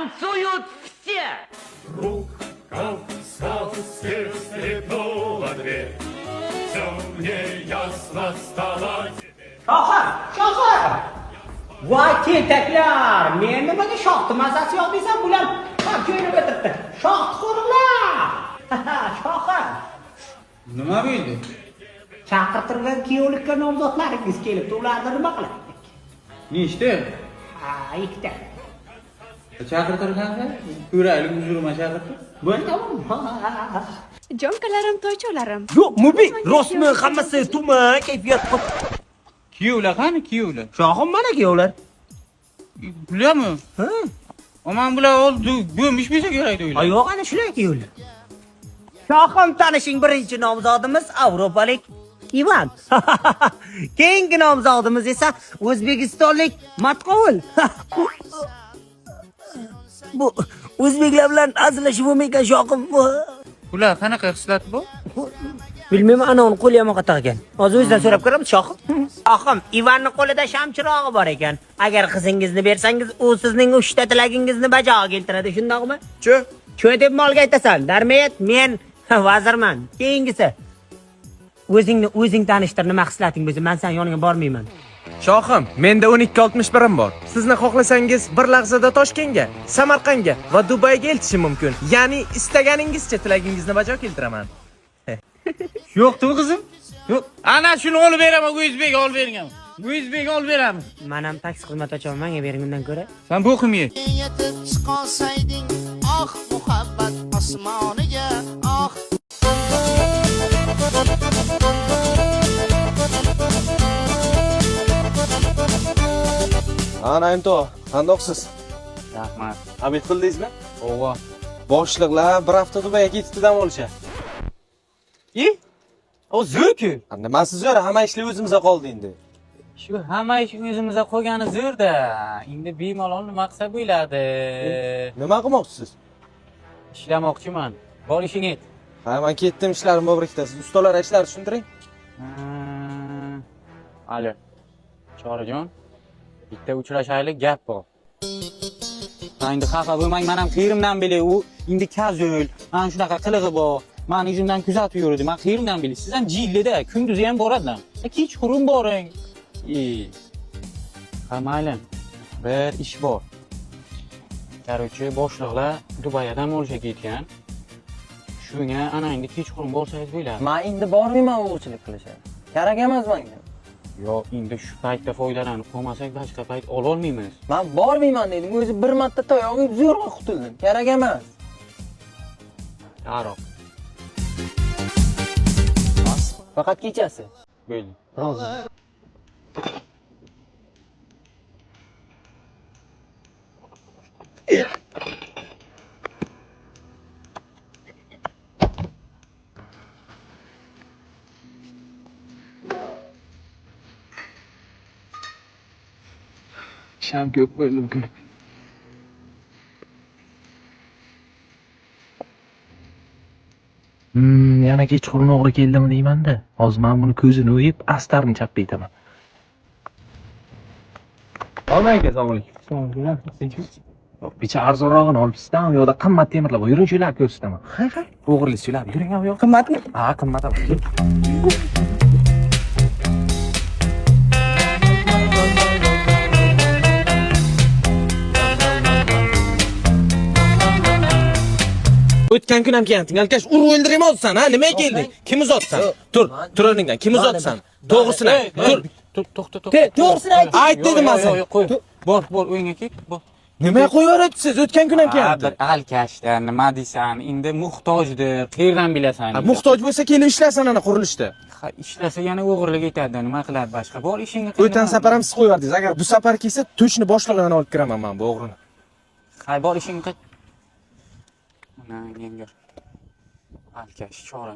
Танцуют все! Рукав сказки скрипнула дверь. Все мне ясно стало теперь. Shohar! Voy tentaklar, men nimaga shohni mazasi yo'q desam, bular ham ko'rib o'tiribdi. Shohxo'rlar! Shohar! Nima bo'ldi? Chaqirtirgan kuyovlikka nomzodlaringiz kelibdi, ularni nima qilaylik? Nechta? Ha, ikkita. Chaqirtirganlar, ko'raylik, huzurima chaqirtir. Bo'ldimi? Jonkalarim, toycholarim. Yo'q, Mubi, rostmi hammasi tuman kayfiyat qilib. Kuyovlar qani, kuyovlar? Shohim mana kuyovlar. Bularmi? Ha? Aman bular oldi, bo'lmish bo'lsa kerak deylar. Yo'q, ana shular kuyovlar. Shohim tanishing birinchi nomzodimiz Avrupalik Ivan. Keyingi nomzodimiz esa O'zbekistonlik Matqul. Bu o'zbeklar bilan azlashib bo'lmaydigan shohim. Bular qanaqa xislati bor? Bilmayman, ana uni qo'li yomon qatag'an. Hozir o'zidan so'rab ko'ramiz, shohim. Shohim, Ivanning qo'lida shamchirog'i bor ekan. Agar qizingizni bersangiz, u sizning 3 ta tilagingizni bajo keltiradi, shundaqmi? Cho deb molga aytasan. Darmet, men vazirman. Keyingisi. O'zing tanishtir, nima xislating bo'lsa, men sen yoniga bormayman. Shohim, menda 1261 bor. Sizni xohlasangiz bir lahzada Toshkentga, Samarqandga va Dubayga eltishim mumkin. Ya'ni istaganingizcha tilagingizni bajo keltiraman. Yo'q-ku qizim. Yo'q. Ana shuni olib beraman, O'zbek olib bergan. O'zbek olib beramiz. Men ham taksi xizmat ochaman, menga bering undan ko'ra. Sen bu o'qimay. Yetib chiqolsayding, oh muhabbat osmoniga, oh. Ana endi, qandoqsiz? Rahmat. Hamid qildingizmi? O'g'o. Boshliqlar bir hafta Dubayga ketdi dam olishadi. O zo'r-ku. Nimasi zo'r? Hamma ishlar o'zimizga qoldi endi. Shu hamma ish o'zimizga qo'ygani zo'r-da. Endi bemalol nima qilsa bo'ladi. Nima qilmoqchisiz? Ishlamoqchiman. Bor ishing et. Ha, men ketdim, ishlarim bor ikkitasi. Ustalar ishlarni tushuntiring. Alo. Chorijon. Bitta uchrashaylik, gap bor. Endi xafa bo'lmang, men ham qiyirimdan bilay, u endi kazul, mana shunaqa qilig'i bor. Men o'zimdan kuzatib yurdi. Men qiyirimdan bilay. Siz ham jillida, kunduzi ham boradilar. Kechqurun boring. Ha, mayli. Bir ish bor. Qarochi boshliqlar Dubaydan olishga ketgan. Shunga ana endi kechqurun borsangiz bo'ladi. Men endi bormayman o'g'irchilik qilishga. Kerak emas menga. Yo'q, endi shu paytda foydalanib qolmasak, boshqa payt ola olmaymiz. Men bormayman dedim. O'zi bir marta tayoq yeb zo'rg'a qutuldim. Kerak emas. Aroq. Faqat kechasi. Bo'ldi. Rozi. Sham ko'p bo'ldi. Yana kechqurun o'g'ri keldimi deyman-da. Hozir men buni ko'zini o'yib, astarni chapga aytaman. Olmayga, assalomu Bicha arzonrog'ini olibsiz-da, u yoqda qimmat temirlar bor. Yuring shularni ko'rsataman. Ha. O'g'irlik shular. Yuring u yoqqa. Qimmatmi? Ha, qimmat. O'tgan kun ham kelgan. Alkash urib o'ldirmoqsan, ha? Nimaga kelding? Kim uzotsan? Tur o'rningdan. Kim uzotsan? To'g'risini ayt. Tur. To'xta. To'g'risini ayt dedim men senga. Qo'y. Bor, o'yinga ket. Bor. Nima qo'yaveribsiz? O'tgan kun ham keldi. Alkashlar, nima deysan? Endi muhtojdir. Qayerdan bilasan? Muhtoj bo'lsa kelib ishlasan ana qurilishda. Ha, ishlasa yana o'g'irlik etadi. Nima qiladi boshqa? Bor ishingga. O'tgan safar ham siz qo'yardingiz. Agar bu safar kelsa, to'chni boshlig'idan olib kiraman men bu o'g'rini. Hay, bor ishingga. Mana, yengir. Alkash, chora.